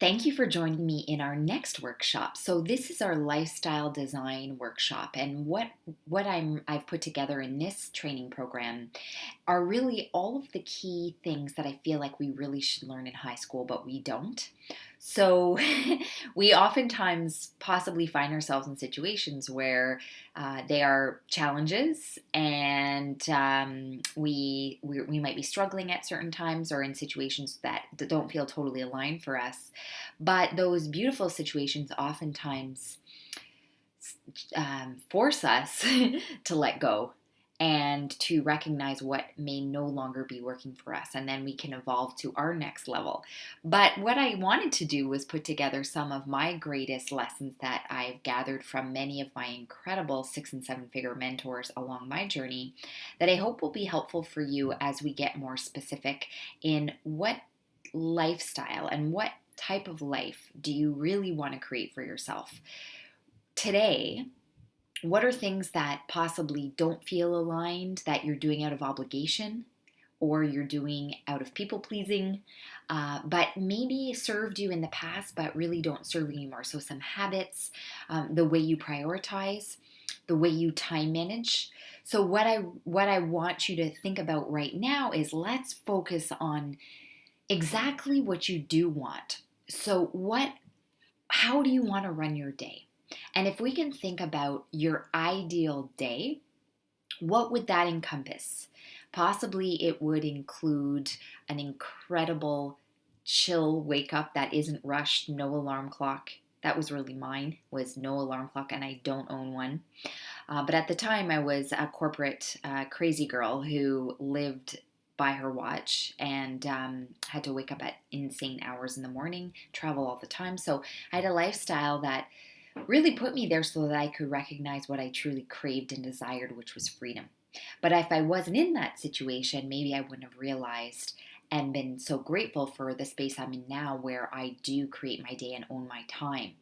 Thank you for joining me in our next workshop. So this is our lifestyle design workshop, and I've put together in this training program are really all of the key things that I feel like we really should learn in high school, but we don't. So we oftentimes possibly find ourselves in situations where they are challenges, and we might be struggling at certain times or in situations that don't feel totally aligned for us. But those beautiful situations oftentimes force us to let go and to recognize what may no longer be working for us. And then we can evolve to our next level. But what I wanted to do was put together some of my greatest lessons that I've gathered from many of my incredible 6 and 7 figure mentors along my journey that I hope will be helpful for you as we get more specific in what lifestyle and what type of life do you really want to create for yourself. Today, what are things that possibly don't feel aligned that you're doing out of obligation or you're doing out of people pleasing, but maybe served you in the past but really don't serve you anymore? So some habits, the way you prioritize, the way you time manage. So what I want you to think about right now is let's focus on exactly what you do want. So how do you want to run your day? And if we can think about your ideal day, what would that encompass? Possibly it would include an incredible chill wake up that isn't rushed, no alarm clock. That was really mine, was no alarm clock, and I don't own one. But at the time, I was a corporate crazy girl who lived by her watch and had to wake up at insane hours in the morning, travel all the time. So I had a lifestyle that really put me there so that I could recognize what I truly craved and desired, which was freedom. But if I wasn't in that situation, maybe I wouldn't have realized and been so grateful for the space I'm in now where I do create my day and own my time.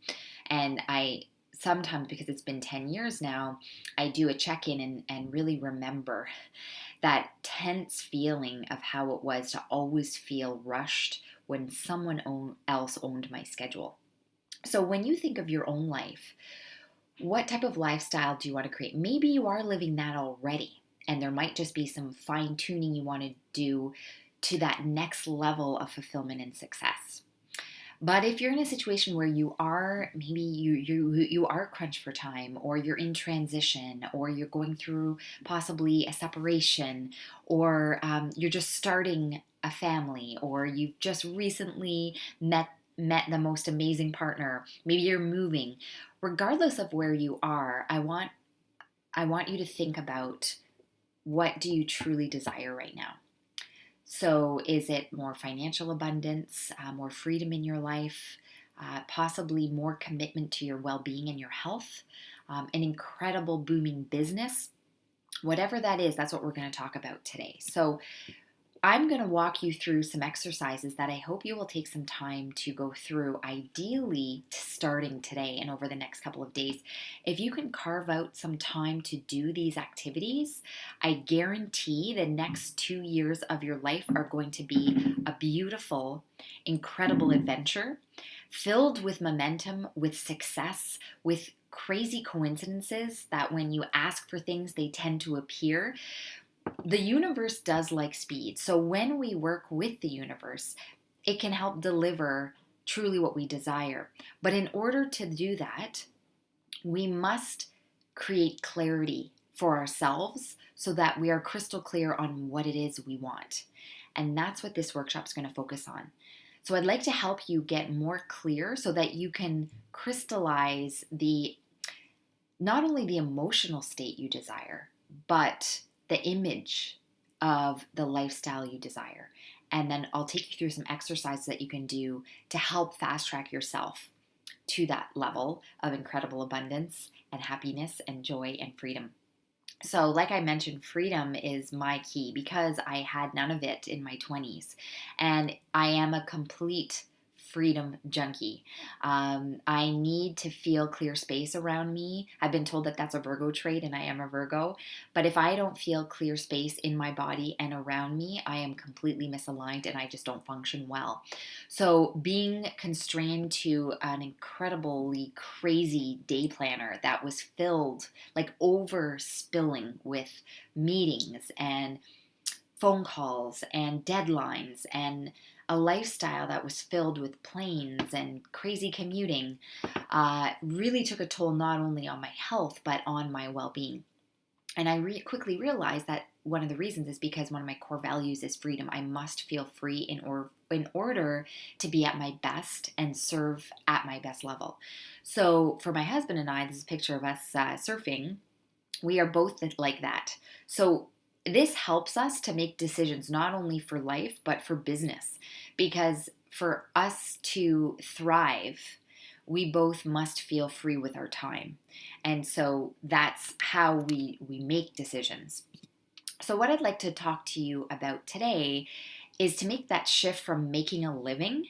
And I sometimes, because it's been 10 years now, I do a check-in and really remember that tense feeling of how it was to always feel rushed when someone else owned my schedule. So when you think of your own life, what type of lifestyle do you want to create? Maybe you are living that already, and there might just be some fine tuning you want to do to that next level of fulfillment and success. But if you're in a situation where you are, maybe you are crunched for time, or you're in transition, or you're going through possibly a separation, or you're just starting a family, or you've just recently met the most amazing partner, maybe you're moving. Regardless of where you are, I want you to think about, what do you truly desire right now? So is it more financial abundance, more freedom in your life, possibly more commitment to your well-being and your health, an incredible booming business? Whatever that is, that's what we're going to talk about today. So I'm going to walk you through some exercises that I hope you will take some time to go through, ideally starting today and over the next couple of days. If you can carve out some time to do these activities, I guarantee the next 2 years of your life are going to be a beautiful, incredible adventure filled with momentum, with success, with crazy coincidences that when you ask for things, they tend to appear. The universe does like speed. So when we work with the universe, it can help deliver truly what we desire. But in order to do that, we must create clarity for ourselves so that we are crystal clear on what it is we want. And that's what this workshop is going to focus on. So I'd like to help you get more clear so that you can crystallize not only the emotional state you desire, but the image of the lifestyle you desire. And then I'll take you through some exercises that you can do to help fast track yourself to that level of incredible abundance and happiness and joy and freedom. So like I mentioned, freedom is my key because I had none of it in my 20s. And I am a complete freedom junkie. I need to feel clear space around me. I've been told that that's a Virgo trait, and I am a Virgo. But if I don't feel clear space in my body and around me, I am completely misaligned and I just don't function well. So being constrained to an incredibly crazy day planner that was filled, like overspilling with meetings and phone calls and deadlines and a lifestyle that was filled with planes and crazy commuting really took a toll not only on my health but on my well-being. And I quickly realized that one of the reasons is because one of my core values is freedom. I must feel free in order to be at my best and serve at my best level. So for my husband and I, this is a picture of us surfing. We are both like that. So this helps us to make decisions not only for life but for business, because for us to thrive, we both must feel free with our time. And so that's how we make decisions. So what I'd like to talk to you about today is to make that shift from making a living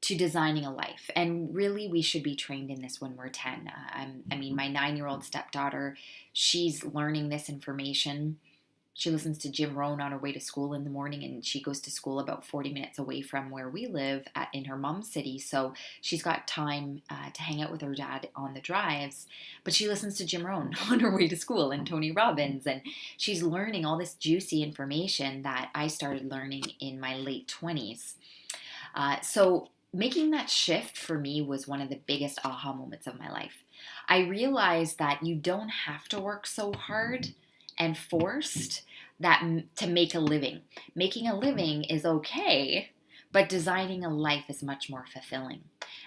to designing a life. And really, we should be trained in this when we're 10. I mean, my 9-year-old stepdaughter, she's learning this information. She listens to Jim Rohn on her way to school in the morning, and she goes to school about 40 minutes away from where we live in her mom's city. So she's got time to hang out with her dad on the drives, but she listens to Jim Rohn on her way to school and Tony Robbins, and she's learning all this juicy information that I started learning in my late 20s. So making that shift for me was one of the biggest aha moments of my life. I realized that you don't have to work so hard and forced that to make a living. Making a living is okay, but designing a life is much more fulfilling.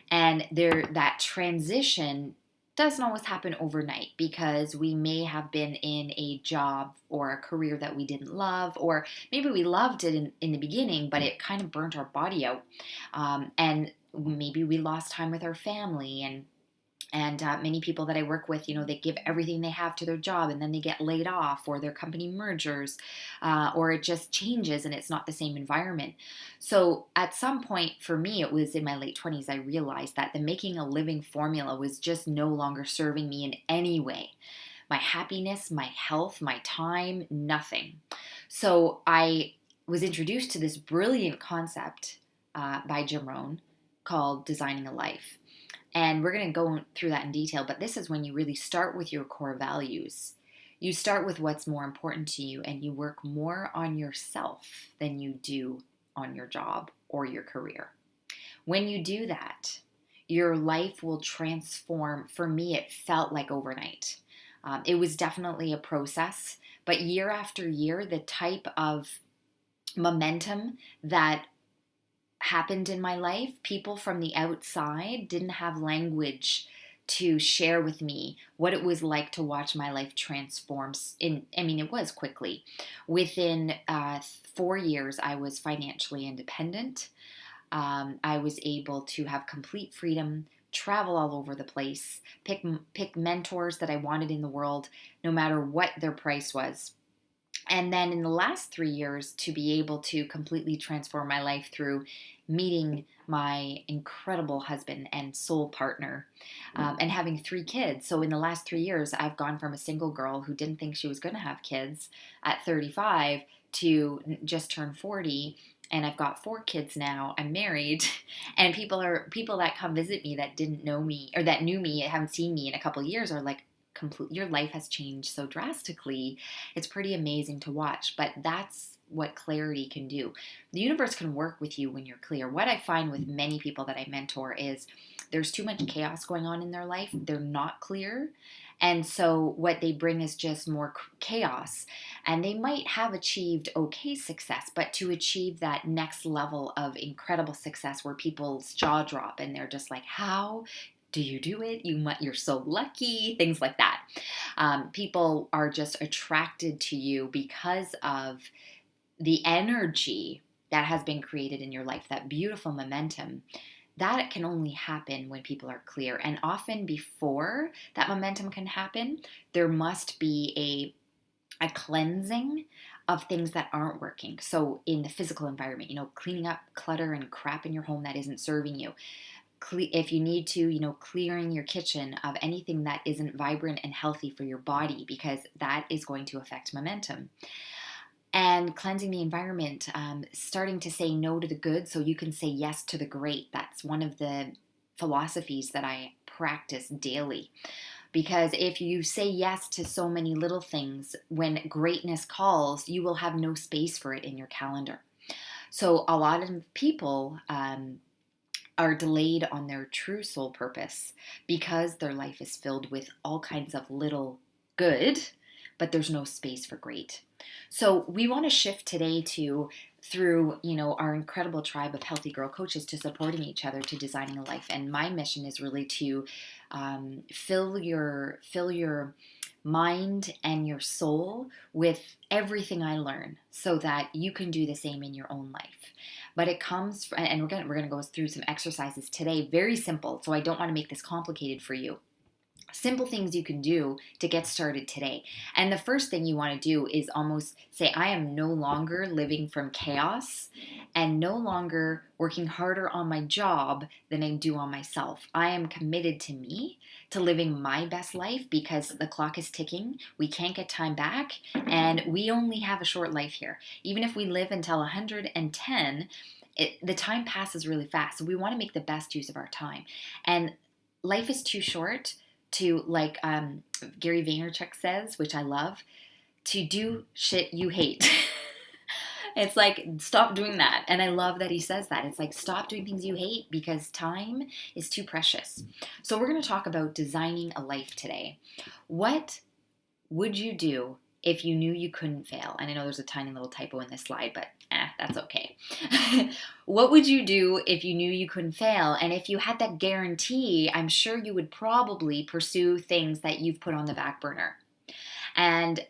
And that transition doesn't always happen overnight, because we may have been in a job or a career that we didn't love, or maybe we loved it in the beginning, but it kind of burnt our body out. And maybe we lost time with our family, and many people that I work with, they give everything they have to their job, and then they get laid off, or their company mergers, or it just changes and it's not the same environment. So at some point, for me, it was in my late 20s, I realized that the making a living formula was just no longer serving me in any way. My happiness, my health, my time, nothing. So I was introduced to this brilliant concept by Jim Rohn called Designing a Life. And we're going to go through that in detail, but this is when you really start with your core values. You start with what's more important to you, and you work more on yourself than you do on your job or your career. When you do that, your life will transform. For me, it felt like overnight. It was definitely a process, but year after year, the type of momentum that happened in my life, people from the outside didn't have language to share with me what it was like to watch my life transform. It was quickly. Within 4 years, I was financially independent. I was able to have complete freedom, travel all over the place, pick mentors that I wanted in the world, no matter what their price was. And then in the last 3 years, to be able to completely transform my life through meeting my incredible husband and soul partner, and having 3 kids. So in the last 3 years, I've gone from a single girl who didn't think she was going to have kids at 35 to just turn 40. And I've got 4 kids now. I'm married, and people that come visit me that didn't know me, or that knew me, haven't seen me in a couple of years, are like, your life has changed so drastically. It's pretty amazing to watch, but that's what clarity can do. The universe can work with you when you're clear. What I find with many people that I mentor is there's too much chaos going on in their life. They're not clear. And so what they bring is just more chaos. And they might have achieved okay success, but to achieve that next level of incredible success where people's jaw drop and they're just like, how do you do it? You're so lucky, things like that. People are just attracted to you because of the energy that has been created in your life, that beautiful momentum. That can only happen when people are clear. And often before that momentum can happen, there must be a cleansing of things that aren't working. So in the physical environment, cleaning up clutter and crap in your home that isn't serving you. If you need to, clearing your kitchen of anything that isn't vibrant and healthy for your body, because that is going to affect momentum. And cleansing the environment, starting to say no to the good so you can say yes to the great. That's one of the philosophies that I practice daily. Because if you say yes to so many little things, when greatness calls, you will have no space for it in your calendar. So a lot of people are delayed on their true soul purpose because their life is filled with all kinds of little good, but there's no space for great. So we want to shift today through our incredible tribe of Healthy Girl Coaches to supporting each other to designing a life. And my mission is really to fill your mind and your soul with everything I learn so that you can do the same in your own life. But it comes, and we're going to go through some exercises today, very simple. So I don't want to make this complicated for you. Simple things you can do to get started today. And the first thing you want to do is almost say, I am no longer living from chaos and no longer working harder on my job than I do on myself. I am committed to me, to living my best life, because the clock is ticking. We can't get time back, and we only have a short life here. Even if we live until 110, the time passes really fast. So we want to make the best use of our time. And life is too short to, like Gary Vaynerchuk says, which I love, to do shit you hate. It's like, stop doing that. And I love that he says that. It's like, stop doing things you hate because time is too precious. So we're going to talk about designing a life today. What would you do if you knew you couldn't fail? And I know there's a tiny little typo in this slide, but that's okay. What would you do if you knew you couldn't fail? And if you had that guarantee, I'm sure you would probably pursue things that you've put on the back burner. And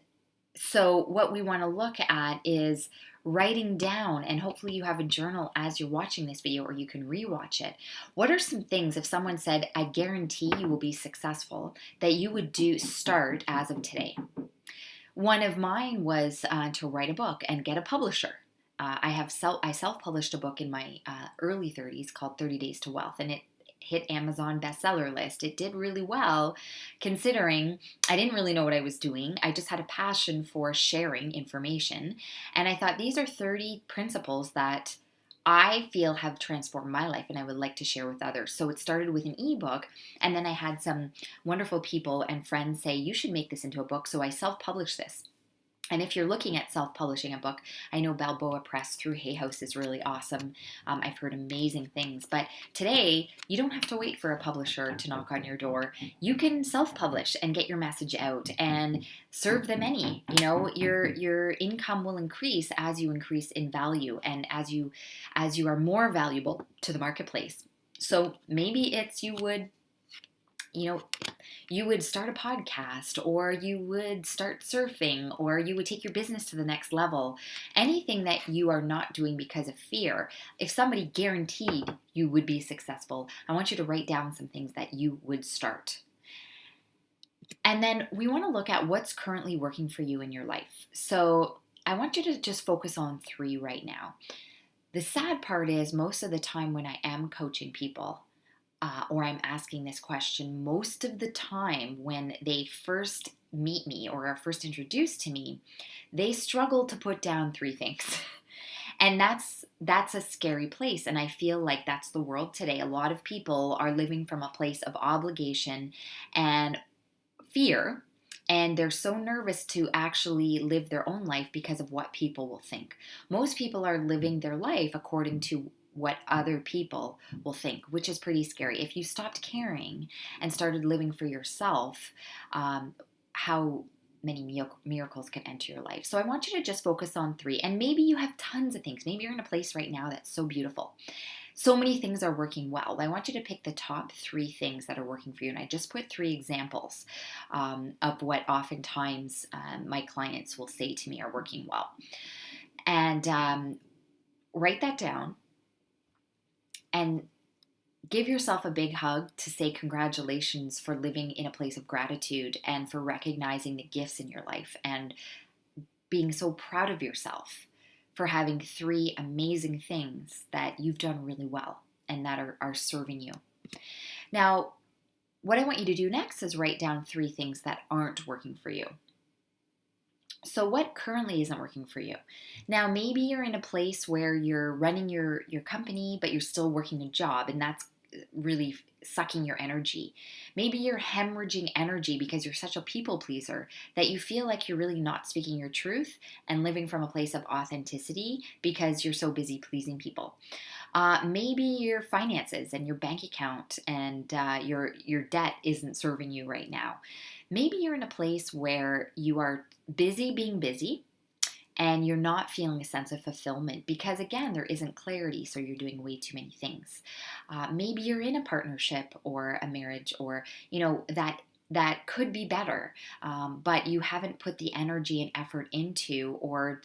so what we want to look at is writing down, and hopefully you have a journal as you're watching this video, or you can rewatch it. What are some things, if someone said, I guarantee you will be successful, that you would start as of today? One of mine was to write a book and get a publisher. I self-published a book in my early 30s called 30 Days to Wealth, and it hit Amazon bestseller list. It did really well, considering I didn't really know what I was doing. I just had a passion for sharing information, and I thought these are 30 principles that I feel have transformed my life and I would like to share with others. So it started with an ebook, and then I had some wonderful people and friends say, you should make this into a book. So I self-published this. And if you're looking at self-publishing a book, I know Balboa Press through Hay House is really awesome. I've heard amazing things. But today, you don't have to wait for a publisher to knock on your door. You can self-publish and get your message out and serve the many. Your income will increase as you increase in value and as you are more valuable to the marketplace. So maybe it's you would start a podcast, or you would start surfing, or you would take your business to the next level. Anything that you are not doing because of fear. If somebody guaranteed you would be successful, I want you to write down some things that you would start. And then we want to look at what's currently working for you in your life. So I want you to just focus on 3 right now. The sad part is, most of the time when I am coaching people, or I'm asking this question, most of the time when they first meet me or are first introduced to me, they struggle to put down 3 things. And that's a scary place. And I feel like that's the world today. A lot of people are living from a place of obligation and fear, and they're so nervous to actually live their own life because of what people will think. Most people are living their life according to what other people will think, which is pretty scary. If you stopped caring and started living for yourself, how many miracles can enter your life. So I want you to just focus on 3. And maybe you have tons of things. Maybe you're in a place right now that's so beautiful. So many things are working well. I want you to pick the top 3 things that are working for you. And I just put 3 examples of what oftentimes my clients will say to me are working well. And write that down. And give yourself a big hug to say congratulations for living in a place of gratitude and for recognizing the gifts in your life and being so proud of yourself for having 3 amazing things that you've done really well and that are serving you. Now, what I want you to do next is write down 3 things that aren't working for you. So what currently isn't working for you? Now, maybe you're in a place where you're running your company, but you're still working a job, and that's really sucking your energy. Maybe you're hemorrhaging energy because you're such a people pleaser that you feel like you're really not speaking your truth and living from a place of authenticity because you're so busy pleasing people. Maybe your finances and your bank account and your debt isn't serving you right now. Maybe you're in a place where you are busy being busy and you're not feeling a sense of fulfillment because, again, there isn't clarity, so you're doing way too many things. Maybe you're in a partnership or a marriage or, that could be better, but you haven't put the energy and effort into, or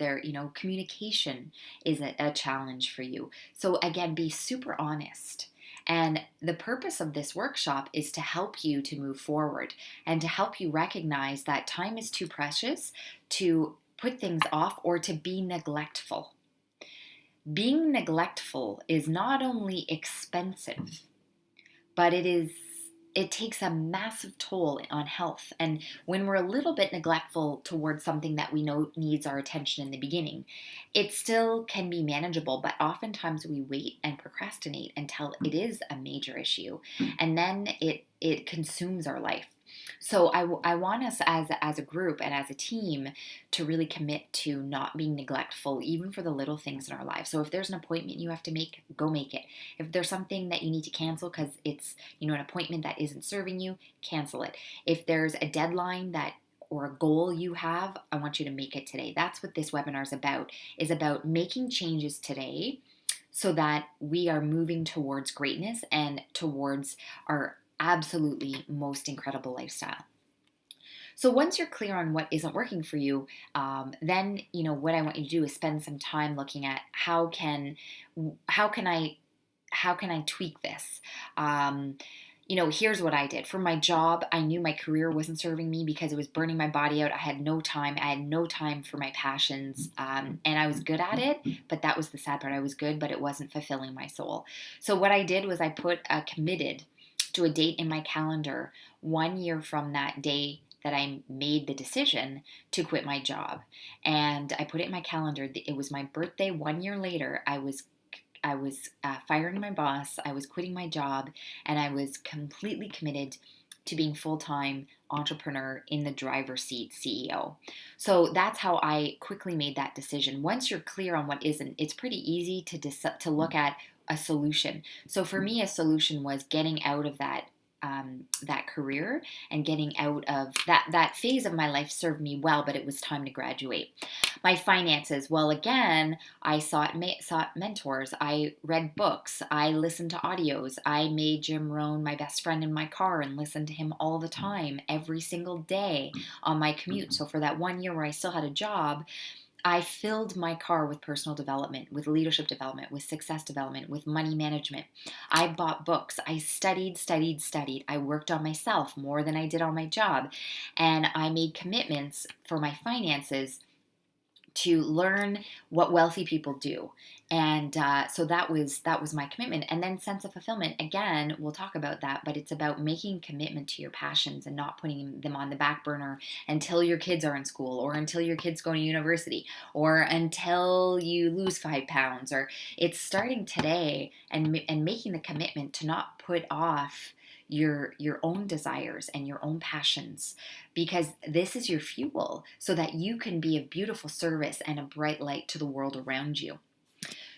communication is a challenge for you. So again, be super honest. And the purpose of this workshop is to help you to move forward and to help you recognize that time is too precious to put things off or to be neglectful. Being neglectful is not only expensive, but it takes a massive toll on health. And when we're a little bit neglectful towards something that we know needs our attention in the beginning, it still can be manageable, but oftentimes we wait and procrastinate until it is a major issue, and then it consumes our life. So I want us as a group and as a team to really commit to not being neglectful, even for the little things in our lives. So if there's an appointment you have to make, go make it. If there's something that you need to cancel because it's an appointment that isn't serving you, cancel it. If there's a deadline or a goal you have, I want you to make it today. That's what this webinar is about making changes today so that we are moving towards greatness and towards our absolutely most incredible lifestyle. So once you're clear on what isn't working for you, then what I want you to do is spend some time looking at how can I tweak this. Here's what I did. For my job, I knew my career wasn't serving me because it was burning my body out. I had no time. I had no time for my passions, and I was good at it, but that was the sad part. I was good, but it wasn't fulfilling my soul. So what I did was I put committed to a date in my calendar 1 year from that day that I made the decision to quit my job. And I put it in my calendar. It was my birthday 1 year later. I was firing my boss. I was quitting my job, and I was completely committed to being full-time entrepreneur in the driver's seat CEO. So that's how I quickly made that decision. Once you're clear on what isn't, it's pretty easy to look at a solution. So for me, a solution was getting out of that career and getting out of that phase of my life. Served me well, but it was time to graduate. My finances, well, again, I sought mentors. I read books. I listened to audios. I made Jim Rohn my best friend in my car and listened to him all the time, every single day on my commute. So for that 1 year where I still had a job, I filled my car with personal development, with leadership development, with success development, with money management. I bought books. I studied. I worked on myself more than I did on my job. And I made commitments for my finances to learn what wealthy people do. And so that was my commitment. And then sense of fulfillment, again, we'll talk about that, but it's about making commitment to your passions and not putting them on the back burner until your kids are in school, or until your kids go to university, or until you lose 5 pounds. Or it's starting today and making the commitment to not put off your own desires and your own passions, because this is your fuel so that you can be a beautiful service and a bright light to the world around you.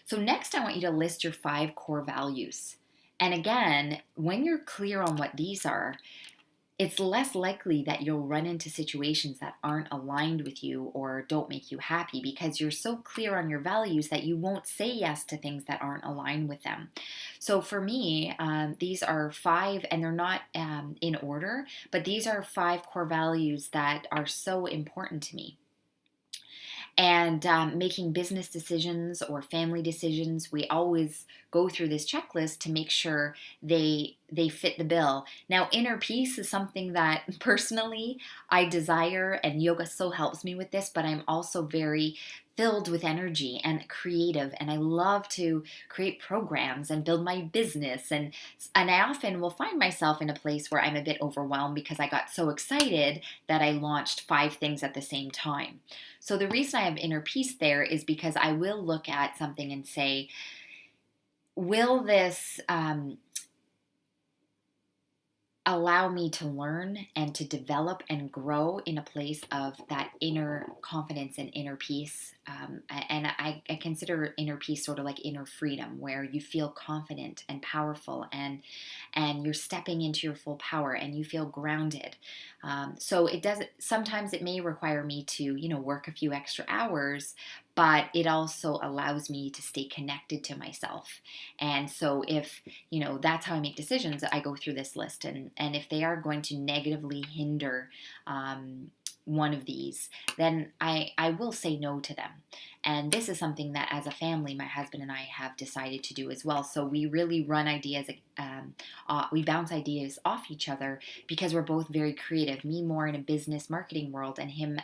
So next, I want you to list your 5 core values. And again, when you're clear on what these are, it's less likely that you'll run into situations that aren't aligned with you or don't make you happy, because you're so clear on your values that you won't say yes to things that aren't aligned with them. So for me, these are 5, and they're not in order, but these are 5 core values that are so important to me. And making business decisions or family decisions, we always go through this checklist to make sure they fit the bill. Now, inner peace is something that personally I desire, and yoga so helps me with this, but I'm also very filled with energy and creative, and I love to create programs and build my business, and I often will find myself in a place where I'm a bit overwhelmed because I got so excited that I launched 5 things at the same time. So the reason I have inner peace there is because I will look at something and say, will this allow me to learn and to develop and grow in a place of that inner confidence and inner peace. And I consider inner peace sort of like inner freedom, where you feel confident and powerful, and you're stepping into your full power and you feel grounded. So it does. Sometimes it may require me to, work a few extra hours, but it also allows me to stay connected to myself. And so if, that's how I make decisions, I go through this list. And if they are going to negatively hinder one of these, then I will say no to them. And this is something that as a family, my husband and I have decided to do as well. So we really run ideas, we bounce ideas off each other because we're both very creative. Me more in a business marketing world, and him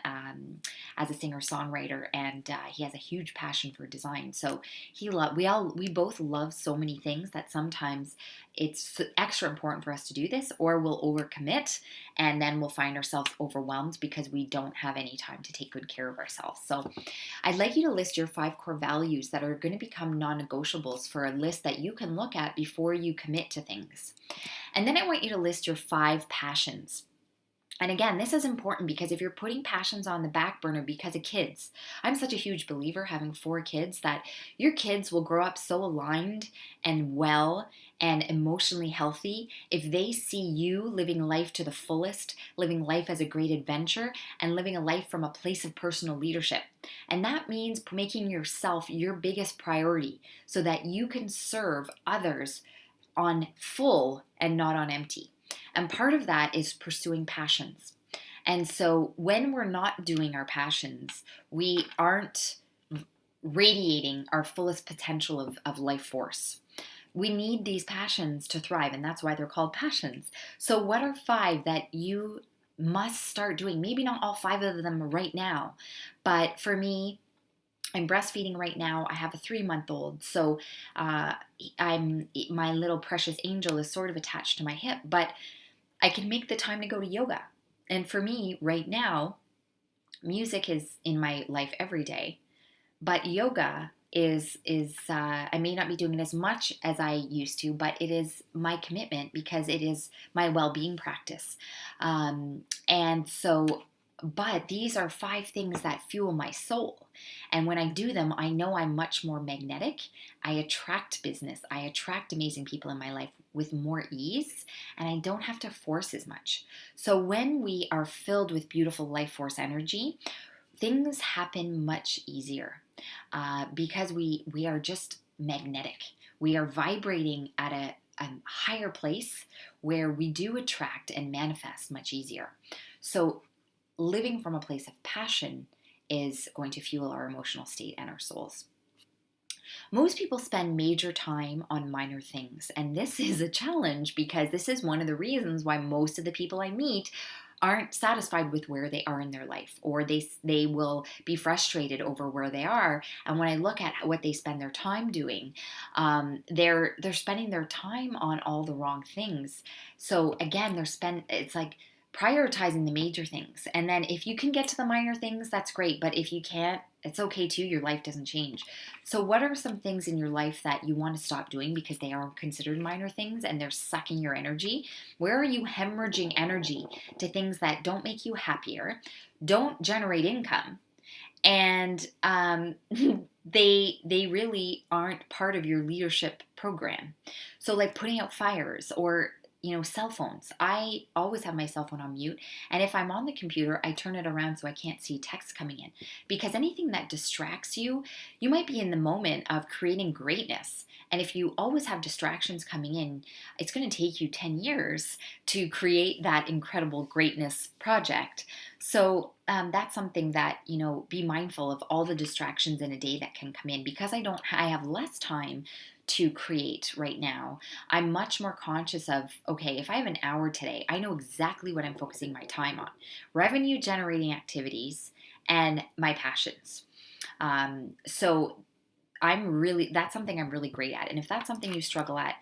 as a singer-songwriter, and he has a huge passion for design. So we both love so many things that sometimes it's extra important for us to do this, or we'll overcommit and then we'll find ourselves overwhelmed because we don't have any time to take good care of ourselves. So I'd like you to list your 5 core values that are going to become non-negotiables for a list that you can look at before you commit to things. And then I want you to list your 5 passions. And again, this is important because if you're putting passions on the back burner because of kids, I'm such a huge believer, having 4 kids, that your kids will grow up so aligned and well and emotionally healthy if they see you living life to the fullest, living life as a great adventure, and living a life from a place of personal leadership. And that means making yourself your biggest priority so that you can serve others on full and not on empty. And part of that is pursuing passions. And so when we're not doing our passions, we aren't radiating our fullest potential of life force. We need these passions to thrive, and that's why they're called passions. So what are 5 that you must start doing? Maybe not all 5 of them right now, but for me, I'm breastfeeding right now. I have a 3-month-old, so my little precious angel is sort of attached to my hip, but I can make the time to go to yoga. And for me, right now, music is in my life every day, but yoga is I may not be doing it as much as I used to, but it is my commitment because it is my well-being practice. And so, but these are 5 things that fuel my soul. And when I do them, I know I'm much more magnetic. I attract business. I attract amazing people in my life with more ease, and I don't have to force as much. So when we are filled with beautiful life force energy, things happen much easier because we are just magnetic. We are vibrating at a higher place where we do attract and manifest much easier. So living from a place of passion is going to fuel our emotional state and our souls. Most people spend major time on minor things, and this is a challenge because this is one of the reasons why most of the people I meet aren't satisfied with where they are in their life, or they will be frustrated over where they are. And when I look at what they spend their time doing, they're spending their time on all the wrong things. So again, it's like prioritizing the major things. And then if you can get to the minor things, that's great. But if you can't, it's okay too. Your life doesn't change. So what are some things in your life that you want to stop doing because they are considered minor things and they're sucking your energy? Where are you hemorrhaging energy to things that don't make you happier, don't generate income, and they really aren't part of your leadership program? So like putting out fires or cell phones. I always have my cell phone on mute. And if I'm on the computer, I turn it around so I can't see text coming in. Because anything that distracts you, you might be in the moment of creating greatness. And if you always have distractions coming in, it's going to take you 10 years to create that incredible greatness project. So that's something that, be mindful of all the distractions in a day that can come in. Because I have less time to create right now, I'm much more conscious of, okay, if I have an hour today, I know exactly what I'm focusing my time on. Revenue generating activities and my passions. So that's something I'm really great at. And if that's something you struggle at,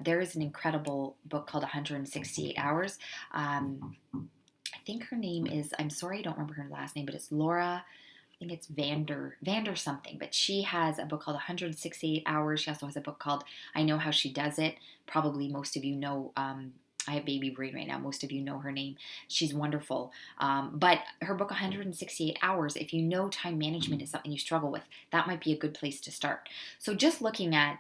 there is an incredible book called 168 Hours. I think her name is, I'm sorry, I don't remember her last name, but it's Laura. I think it's Vander something, but she has a book called 168 Hours. She also has a book called I Know How She Does It. Probably most of you know, I have baby brain right now. Most of you know her name. She's wonderful. But her book, 168 Hours, if you know time management is something you struggle with, that might be a good place to start. So just looking at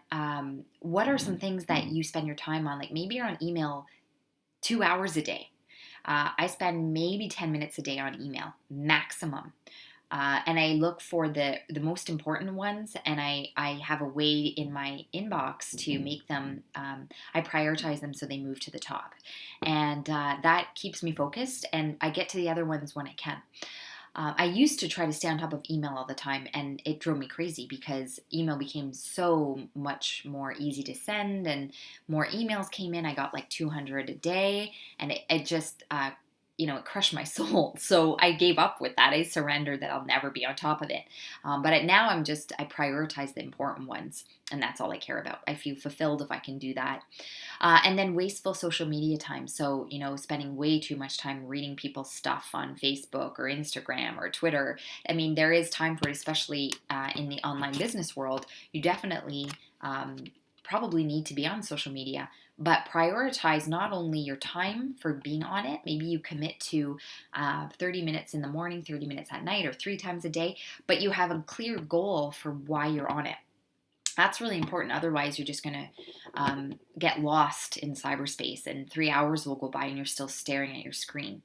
what are some things that you spend your time on, like maybe you're on email 2 hours a day. I spend maybe 10 minutes a day on email, maximum. And I look for the most important ones, and I have a way in my inbox to make them, I prioritize them so they move to the top. And that keeps me focused, and I get to the other ones when I can. I used to try to stay on top of email all the time, and it drove me crazy because email became so much more easy to send, and more emails came in. I got like 200 a day, and it just, it crushed my soul. So I gave up with that. I surrendered that I'll never be on top of it. But now I prioritize the important ones, and that's all I care about. I feel fulfilled if I can do that. And then wasteful social media time. So, spending way too much time reading people's stuff on Facebook or Instagram or Twitter. I mean, there is time for it, especially in the online business world. You definitely probably need to be on social media, but prioritize not only your time for being on it. Maybe you commit to 30 minutes in the morning, 30 minutes at night, or 3 times a day, but you have a clear goal for why you're on it. That's really important. Otherwise, you're just going to get lost in cyberspace, and 3 hours will go by and you're still staring at your screen.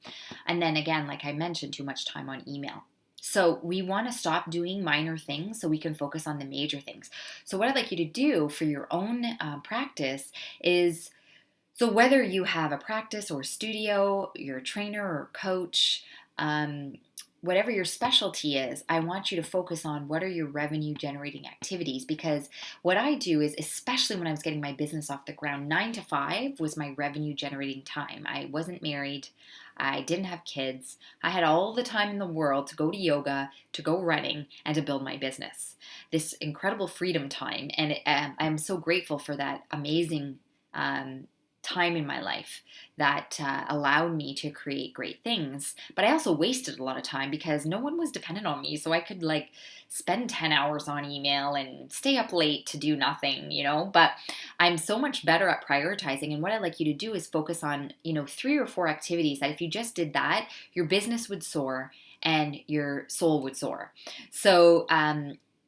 And then again, like I mentioned, too much time on email. So we want to stop doing minor things so we can focus on the major things. So what I'd like you to do for your own practice is, so whether you have a practice or a studio, you're a trainer or coach, whatever your specialty is, I want you to focus on what are your revenue generating activities. Because what I do is, especially when I was getting my business off the ground, 9 to 5 was my revenue generating time. I wasn't married. I didn't have kids. I had all the time in the world to go to yoga, to go running, and to build my business. This incredible freedom time. And I'm so grateful for that amazing time in my life that allowed me to create great things. But I also wasted a lot of time because no one was dependent on me. So I could spend 10 hours on email and stay up late to do nothing, but I'm so much better at prioritizing. And what I'd like you to do is focus on, 3 or 4 activities that if you just did that, your business would soar and your soul would soar. So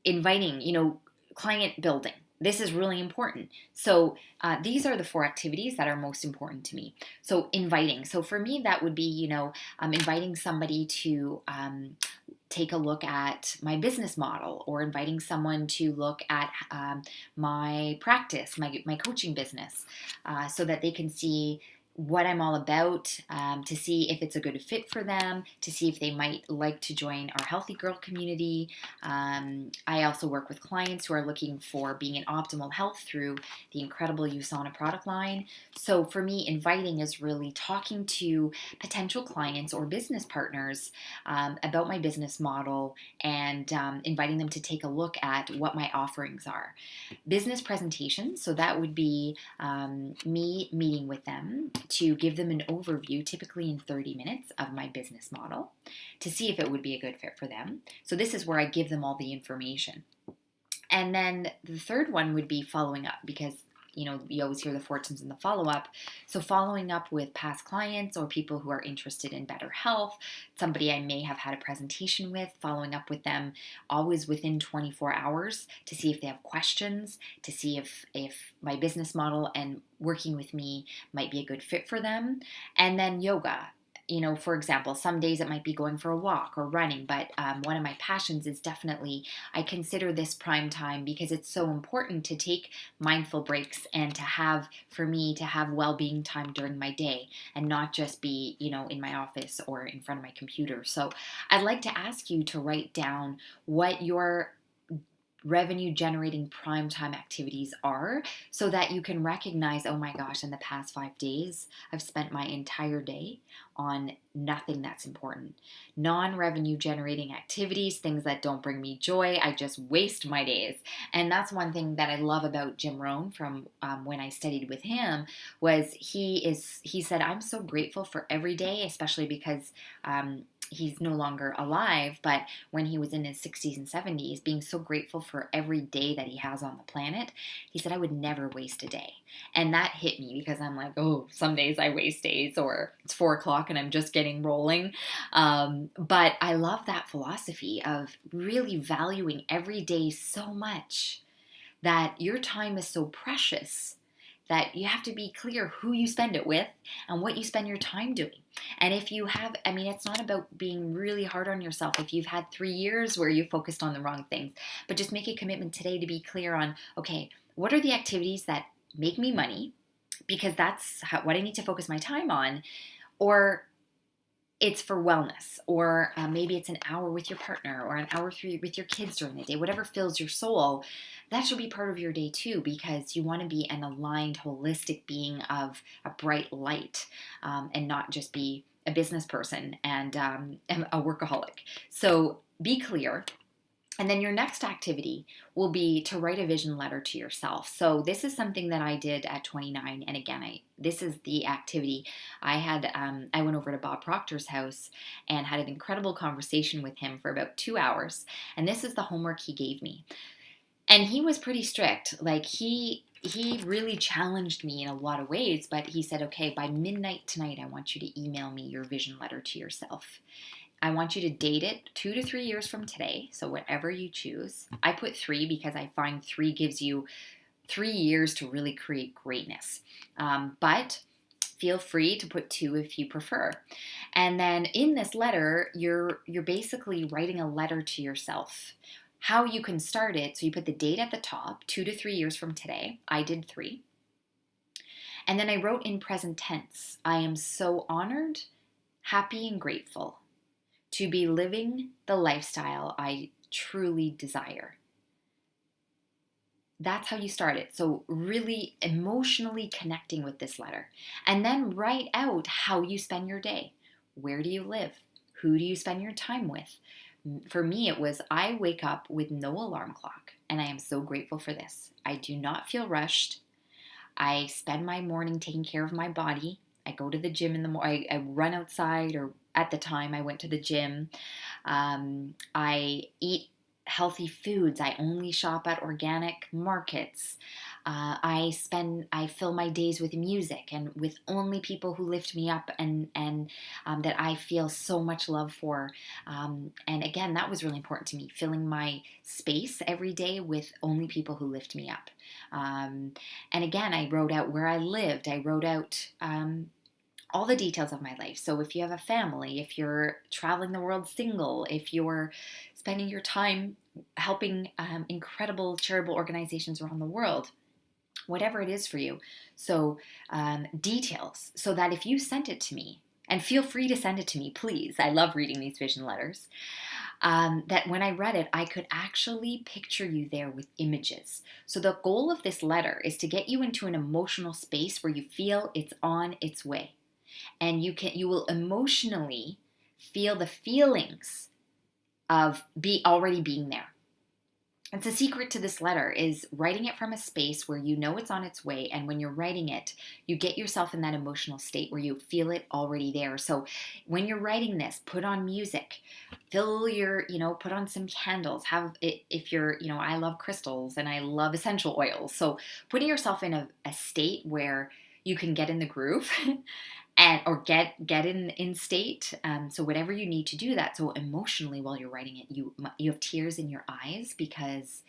inviting, client building. This is really important. So these are the 4 activities that are most important to me. So inviting. So for me, that would be, inviting somebody to take a look at my business model, or inviting someone to look at my practice, my coaching business, so that they can see what I'm all about, to see if it's a good fit for them, to see if they might like to join our Healthy Girl community. I also work with clients who are looking for being in optimal health through the incredible USANA product line. So for me, inviting is really talking to potential clients or business partners about my business model, and inviting them to take a look at what my offerings are. Business presentations, so that would be me meeting with them to give them an overview, typically in 30 minutes, of my business model to see if it would be a good fit for them. So this is where I give them all the information. And then the third one would be following up, because you always hear the fortunes in the follow-up. So following up with past clients or people who are interested in better health, somebody I may have had a presentation with, following up with them always within 24 hours to see if they have questions, to see if my business model and working with me might be a good fit for them. And then yoga. For example, some days it might be going for a walk or running, but one of my passions is definitely, I consider this prime time because it's so important to take mindful breaks and for me to have well-being time during my day and not just be, in my office or in front of my computer. So I'd like to ask you to write down what your revenue generating prime time activities are so that you can recognize, oh my gosh, in the past 5 days, I've spent my entire day on nothing that's important. Non-revenue generating activities, things that don't bring me joy, I just waste my days. And that's one thing that I love about Jim Rohn from when I studied with him was he said, I'm so grateful for every day, especially because he's no longer alive, but when he was in his 60s and 70s, being so grateful for every day that he has on the planet, he said, I would never waste a day. And that hit me because I'm like, oh, some days I waste days, or it's 4 o'clock and I'm just getting rolling. But I love that philosophy of really valuing every day so much that your time is so precious that you have to be clear who you spend it with and what you spend your time doing. And if you have, it's not about being really hard on yourself if you've had 3 years where you focused on the wrong things, but just make a commitment today to be clear on, okay, what are the activities that make me money? Because that's what I need to focus my time on. Or it's for wellness, or maybe it's an hour with your partner or an hour with your kids during the day, whatever fills your soul. That should be part of your day too, because you want to be an aligned, holistic being of a bright light and not just be a business person and a workaholic. So be clear. And then your next activity will be to write a vision letter to yourself. So this is something that I did at 29. And again, this is the activity. I went over to Bob Proctor's house and had an incredible conversation with him for about 2 hours. And this is the homework he gave me. And he was pretty strict. Like he really challenged me in a lot of ways, but he said, okay, by midnight tonight, I want you to email me your vision letter to yourself. I want you to date it 2 to 3 years from today. So whatever you choose. I put 3 because I find 3 gives you 3 years to really create greatness. But feel free to put 2 if you prefer. And then in this letter, you're basically writing a letter to yourself. How you can start it, so you put the date at the top, 2 to 3 years from today. I did 3. And then I wrote in present tense, I am so honored, happy, and grateful to be living the lifestyle I truly desire. That's how you start it. So really emotionally connecting with this letter. And then write out how you spend your day. Where do you live? Who do you spend your time with? For me, it was I wake up with no alarm clock, and I am so grateful for this. I do not feel rushed. I spend my morning taking care of my body. I go to the gym in the morning. I run outside, or at the time I went to the gym. I eat healthy foods. I only shop at organic markets. I fill my days with music and with only people who lift me up and that I feel so much love for. And again, that was really important to me, filling my space every day with only people who lift me up. And again, I wrote out where I lived. I wrote out all the details of my life. So if you have a family, if you're traveling the world single, if you're spending your time helping incredible charitable organizations around the world, whatever it is for you. So details, so that if you sent it to me, and feel free to send it to me, please. I love reading these vision letters. That when I read it, I could actually picture you there with images. So the goal of this letter is to get you into an emotional space where you feel it's on its way. And you will emotionally feel the feelings of already being there. It's a secret to this letter is writing it from a space where you know it's on its way. And when you're writing it, you get yourself in that emotional state where you feel it already there. So when you're writing this, put on music, fill your, put on some candles. Have it, if you're, I love crystals and I love essential oils. So putting yourself in a state where you can get in the groove and or get in state. So whatever you need to do that. So emotionally, while you're writing it, you have tears in your eyes because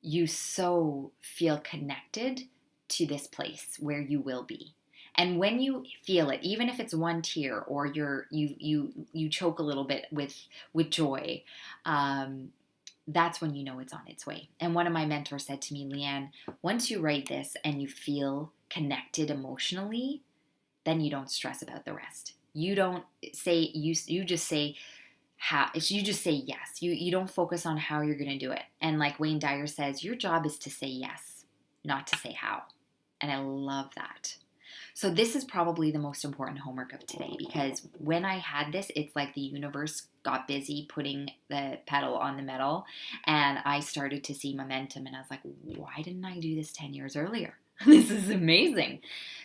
you so feel connected to this place where you will be. And when you feel it, even if it's one tear or you choke a little bit with joy, that's when you know it's on its way. And one of my mentors said to me, Leanne, once you write this and you feel connected emotionally, then you don't stress about the rest. You don't say, you just say how, you just say yes. You don't focus on how you're going to do it. And like Wayne Dyer says, your job is to say yes, not to say how. And I love that. So this is probably the most important homework of today, because when I had this, it's like the universe got busy putting the pedal on the metal and I started to see momentum and I was like, why didn't I do this 10 years earlier? This is amazing.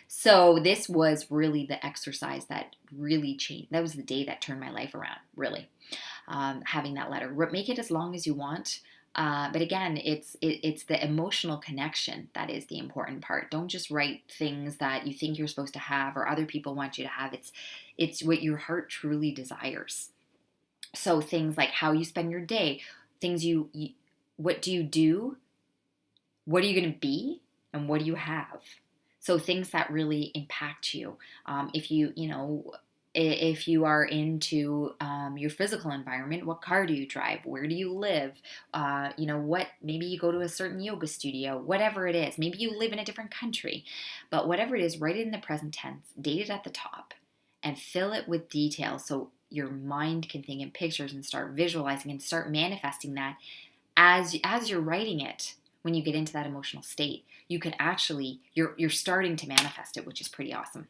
So this was really the exercise that really changed. That was the day that turned my life around, really. Having that letter. Make it as long as you want. But again, it's the emotional connection that is the important part. Don't just write things that you think you're supposed to have or other people want you to have. It's what your heart truly desires. So things like how you spend your day, things what do you do? What are you going to be? And what do you have? So things that really impact you. If you are into your physical environment, what car do you drive? Where do you live? Maybe you go to a certain yoga studio, whatever it is. Maybe you live in a different country. But whatever it is, write it in the present tense, date it at the top, and fill it with details so your mind can think in pictures and start visualizing and start manifesting that as you're writing it. When you get into that emotional state, you can actually, you're starting to manifest it, which is pretty awesome.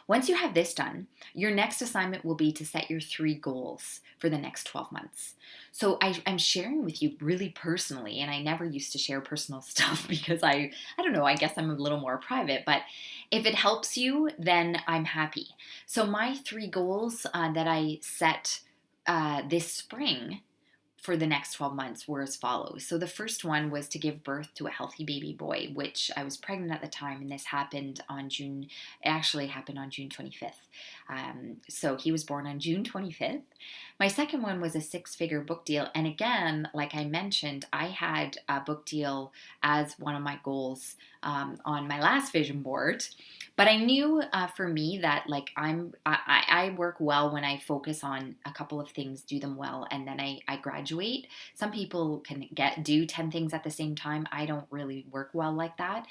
Once you have this done, your next assignment will be to set your 3 goals for the next 12 months. So I'm sharing with you really personally, and I never used to share personal stuff because I don't know, I guess I'm a little more private, but if it helps you, then I'm happy. So my 3 goals that I set this spring for the next 12 months were as follows. So the first one was to give birth to a healthy baby boy, which I was pregnant at the time, and this happened on June 25th. So he was born on June 25th. My second one was a 6-figure book deal. And again, like I mentioned, I had a book deal as one of my goals on my last vision board. But I knew for me that like I work well when I focus on a couple of things, do them well, and then I graduate. Some people can do 10 things at the same time. I don't really work well like that.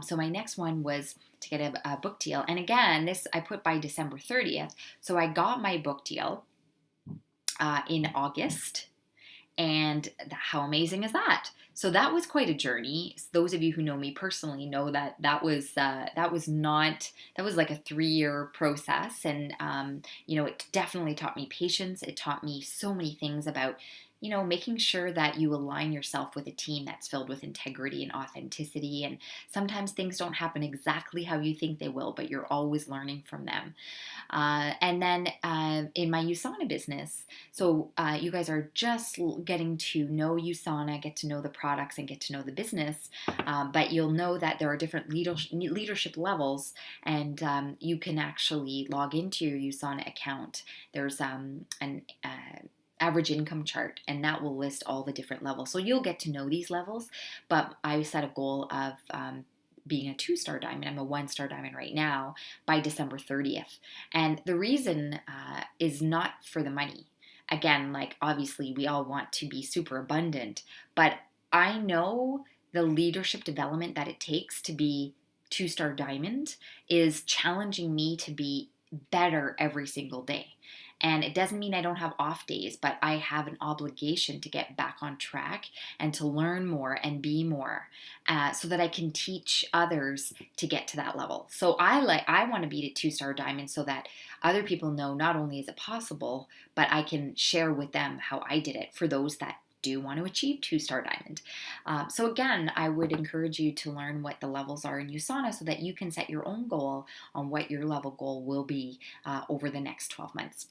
So my next one was to get a book deal. And again, this I put by December 30th. So I got my book deal in August. And how amazing is that? So that was quite a journey. Those of you who know me personally know that was like a 3-year process, and it definitely taught me patience. It taught me so many things about making sure that you align yourself with a team that's filled with integrity and authenticity. And sometimes things don't happen exactly how you think they will, but you're always learning from them. And then in my USANA business, so you guys are just getting to know USANA, get to know the products, and get to know the business. But you'll know that there are different leadership levels, and you can actually log into your USANA account. There's an average income chart, and that will list all the different levels. So you'll get to know these levels, but I set a goal of being a 2-star diamond. I'm a 1-star diamond right now by December 30th. And the reason is not for the money. Again, like obviously we all want to be super abundant, but I know the leadership development that it takes to be 2-star diamond is challenging me to be better every single day. And it doesn't mean I don't have off days, but I have an obligation to get back on track and to learn more and be more so that I can teach others to get to that level. So I want to be a 2-star diamond so that other people know not only is it possible, but I can share with them how I did it for those that do want to achieve 2-star diamond. So again, I would encourage you to learn what the levels are in USANA so that you can set your own goal on what your level goal will be over the next 12 months.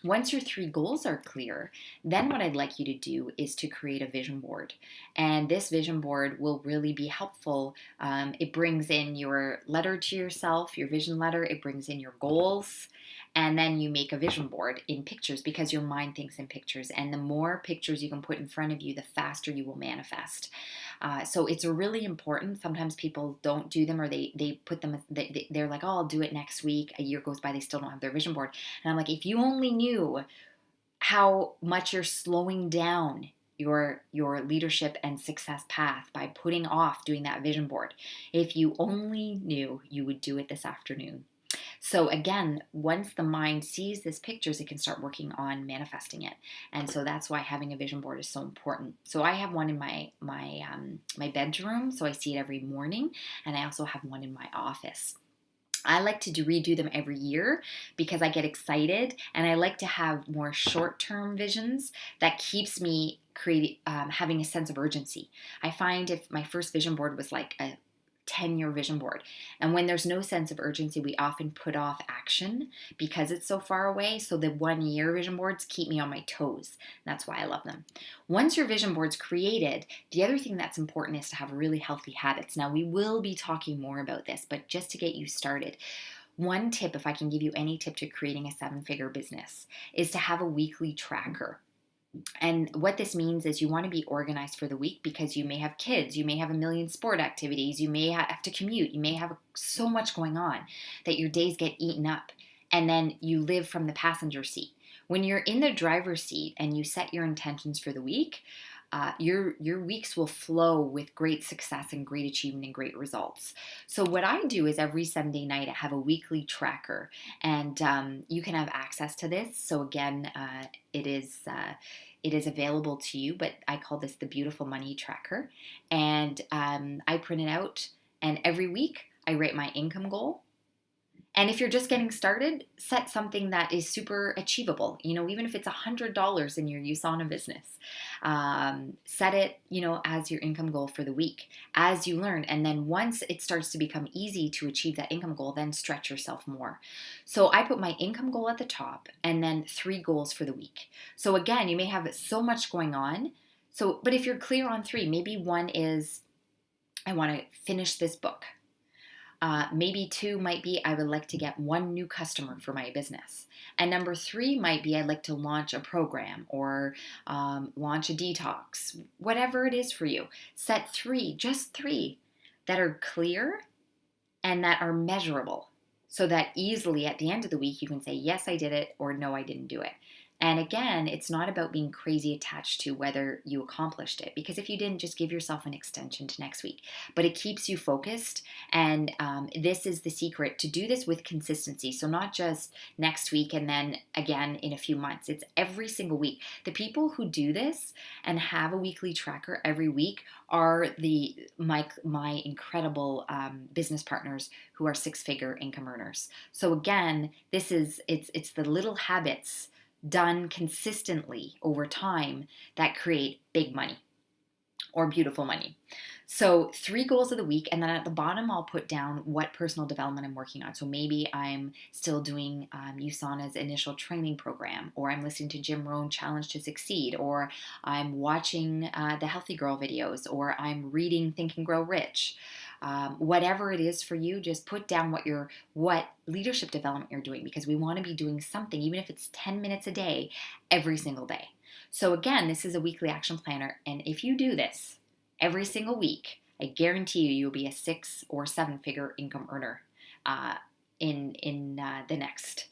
Once your 3 goals are clear, then what I'd like you to do is to create a vision board. And this vision board will really be helpful. It brings in your letter to yourself, your vision letter, it brings in your goals, and then you make a vision board in pictures because your mind thinks in pictures. And the more pictures you can put in front of you, the faster you will manifest. So it's really important. Sometimes people don't do them, or they put them, they're like, oh, I'll do it next week. A year goes by, they still don't have their vision board. And I'm like, if you only knew how much you're slowing down your leadership and success path by putting off doing that vision board. If you only knew, you would do it this afternoon. So again, once the mind sees these pictures, it can start working on manifesting it. And so that's why having a vision board is so important. So I have one in my bedroom, so I see it every morning, and I also have one in my office. I like to redo them every year because I get excited, and I like to have more short-term visions that keeps me having a sense of urgency. I find if my first vision board was like a 10-year vision board, and when there's no sense of urgency, we often put off action because it's so far away. So the 1-year vision boards keep me on my toes. That's why I love them. Once your vision board's created, the other thing that's important is to have really healthy habits. Now, we will be talking more about this, but just to get you started, one tip, if I can give you any tip to creating a 7-figure business, is to have a weekly tracker. And what this means is you want to be organized for the week because you may have kids, you may have a million sport activities, you may have to commute, you may have so much going on that your days get eaten up, and then you live from the passenger seat. When you're in the driver's seat and you set your intentions for the week, your weeks will flow with great success and great achievement and great results. So what I do is every Sunday night I have a weekly tracker, and you can have access to this. So again, it is available to you, but I call this the Beautiful Money Tracker, and I print it out, and every week I write my income goal. And if you're just getting started, set something that is super achievable. Even if it's $100 in your USANA business, set it, as your income goal for the week as you learn. And then once it starts to become easy to achieve that income goal, then stretch yourself more. So I put my income goal at the top and then 3 goals for the week. So again, you may have so much going on. But if you're clear on 3, maybe 1 is, I want to finish this book. Maybe 2 might be, I would like to get 1 new customer for my business. And number 3 might be, I'd like to launch a program or launch a detox. Whatever it is for you, set 3, just 3 that are clear and that are measurable so that easily at the end of the week you can say, yes, I did it, or no, I didn't do it. And again, it's not about being crazy attached to whether you accomplished it, because if you didn't, just give yourself an extension to next week. But it keeps you focused, and this is the secret to do this with consistency. So not just next week and then again in a few months. It's every single week. The people who do this and have a weekly tracker every week are my incredible business partners who are 6-figure income earners. So again, it's the little habits done consistently over time that create big money or beautiful money. So 3 goals of the week, and then at the bottom I'll put down what personal development I'm working on. So maybe I'm still doing USANA's initial training program, or I'm listening to Jim Rohn Challenge to Succeed, or I'm watching the Healthy Girl videos, or I'm reading Think and Grow Rich. Whatever it is for you, just put down what leadership development you're doing, because we want to be doing something, even if it's 10 minutes a day, every single day. So again, this is a weekly action planner, and if you do this every single week, I guarantee you'll be a 6 or 7-figure income earner in the next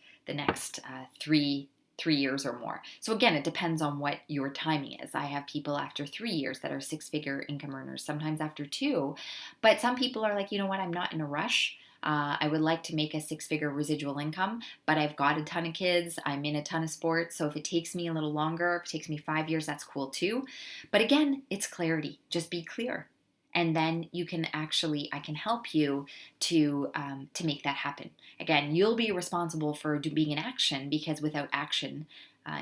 3 years or more. So again, it depends on what your timing is. I have people after 3 years that are 6-figure income earners, sometimes after 2, but some people are like, you know what, I'm not in a rush. I would like to make a 6-figure residual income, but I've got a ton of kids, I'm in a ton of sports, so if it takes me a little longer, if it takes me 5 years, that's cool too. But again, it's clarity. Just be clear. And then I can help you to make that happen. Again, you'll be responsible for being in action, because without action,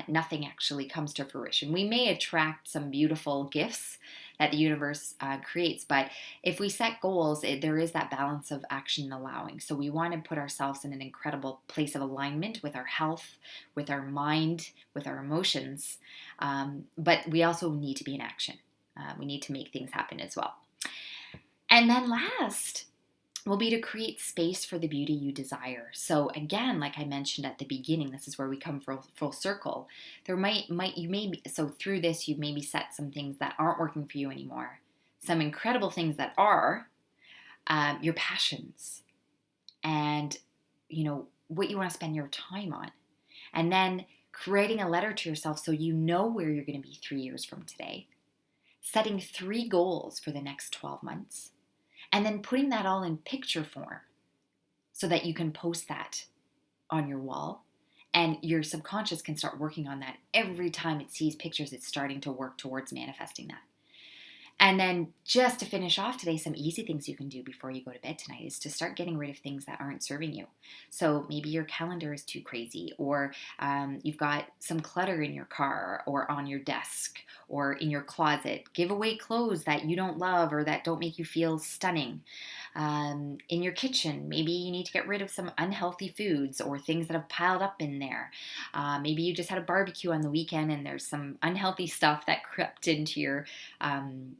nothing actually comes to fruition. We may attract some beautiful gifts that the universe creates, but if we set goals, there is that balance of action and allowing. So we want to put ourselves in an incredible place of alignment with our health, with our mind, with our emotions, but we also need to be in action. We need to make things happen as well. And then last will be to create space for the beauty you desire. So again, like I mentioned at the beginning, this is where we come full circle. So through this, you maybe set some things that aren't working for you anymore. Some incredible things that are your passions, and what you want to spend your time on. And then creating a letter to yourself so you know where you're going to be 3 years from today. Setting 3 goals for the next 12 months. And then putting that all in picture form so that you can post that on your wall. And your subconscious can start working on that. Every time it sees pictures, it's starting to work towards manifesting that. And then just to finish off today, some easy things you can do before you go to bed tonight is to start getting rid of things that aren't serving you. So maybe your calendar is too crazy, or you've got some clutter in your car or on your desk or in your closet. Give away clothes that you don't love or that don't make you feel stunning. In your kitchen, maybe you need to get rid of some unhealthy foods or things that have piled up in there. Maybe you just had a barbecue on the weekend and there's some unhealthy stuff that crept into your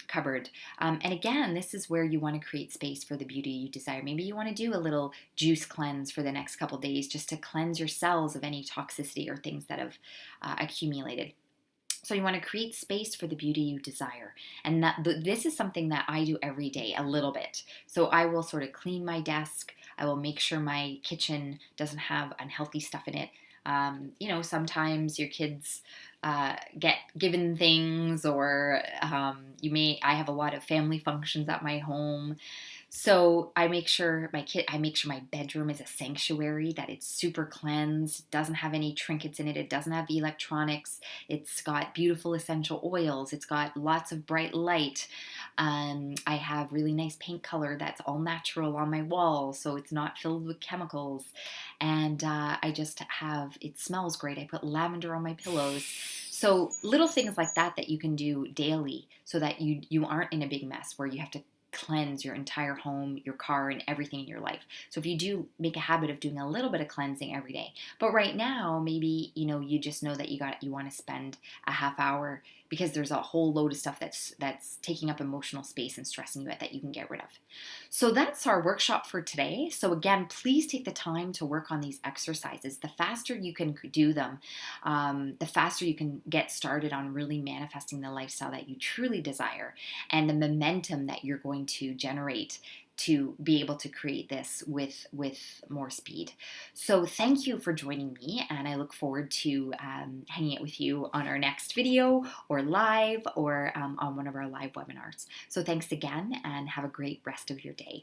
cupboard. And again, this is where you want to create space for the beauty you desire. Maybe you want to do a little juice cleanse for the next couple days just to cleanse your cells of any toxicity or things that have accumulated. So you want to create space for the beauty you desire. And this is something that I do every day, a little bit. So I will sort of clean my desk. I will make sure my kitchen doesn't have unhealthy stuff in it. Sometimes your kids get given things, or I have a lot of family functions at my home. So I make sure my bedroom is a sanctuary, that it's super cleansed, doesn't have any trinkets in it, it doesn't have electronics, it's got beautiful essential oils, it's got lots of bright light. I have really nice paint color that's all natural on my walls, so it's not filled with chemicals. And it smells great. I put lavender on my pillows. So little things like that you can do daily so that you aren't in a big mess where you have to cleanse your entire home, your car, and everything in your life. So if you do make a habit of doing a little bit of cleansing every day, but right now maybe you just know that you want to spend a half hour because there's a whole load of stuff that's taking up emotional space and stressing you out that you can get rid of. So that's our workshop for today. So again, please take the time to work on these exercises. The faster you can do them, the faster you can get started on really manifesting the lifestyle that you truly desire and the momentum that you're going to generate to be able to create this with more speed. So thank you for joining me, and I look forward to hanging out with you on our next video or live or on one of our live webinars. So thanks again, and have a great rest of your day.